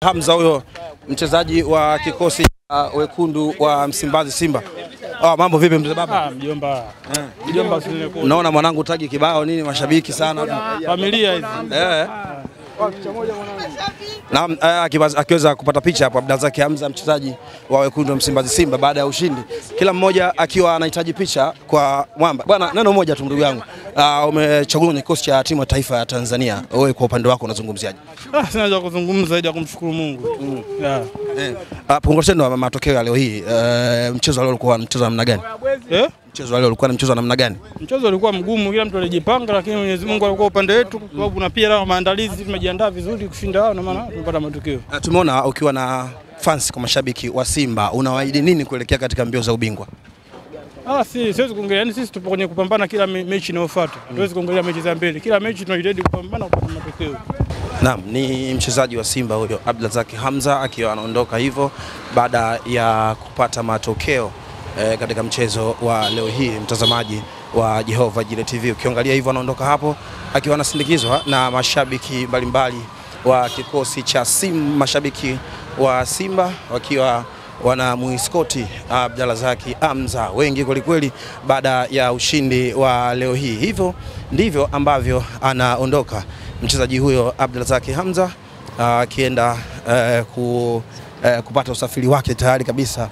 Hamza huyo mchezaji wa kikosi cha wekundu wa Msimbazi Simba. Mambo vipi mzee baba? Mjomba. Mjomba sile kwa. Unaona mwanangu tagi kibao nini mashabiki sana. Familia hizi. Naam, akiweza kupata picha hapo Abdulrazak Hamza mchezaji wa wekundu wa Msimbazi Simba baada ya ushindi. Kila mmoja akiwa anahitaji picha kwa mwamba. Bwana, neno moja tu ndugu yangu. Umechagua kwenye kikosi cha timu ya taifa ya Tanzania. Wewe kwa upande wako unazungumziaje? Sina cha kuzungumza zaidi ya kumshukuru Mungu. Pongezeni matokeo ya leo hii. Mchezo leo ulikuwa mchezo wa namna gani? Mchezo leo ulikuwa mchezo wa namna gani? Mchezo ulikuwa mgumu, kila mtu alijipanga, lakini Mwenyezi Mungu alikuwa upande wetu kwa sababu na pia leo maandalizi tumejiandaa vizuri kushinda wao na maana tumepata matokeo. Tumeona ukiwa na fans kwa mashabiki wa Simba, unawaahidi nini kuelekea katika mbio za ubingwa? Siwezi kuongelea, yani sisi tupo kwenye kupambana kila mechi inayofuata. Tuwezi kuongelea mechi za mbele. Kila mechi tunajitahidi kupambana kupata matokeo. Naam, ni mchezaji wa Simba huyo Abdulrazak Hamza akiwa anaondoka hivyo baada ya kupata matokeo katika mchezo wa leo hii. Mtazamaji wa Jehova Jile TV, ukiangalia hivyo anaondoka hapo akiwa anasindikizwa na mashabiki mbalimbali wa kikosi cha Simba, mashabiki wa Simba wakiwa wanamuiskoti Abdulrazak Hamza wengi kweli baada ya ushindi wa leo hii. Hivyo ndivyo ambavyo anaondoka mchezaji huyo Abdulrazak Hamza akienda kupata usafiri wake tayari kabisa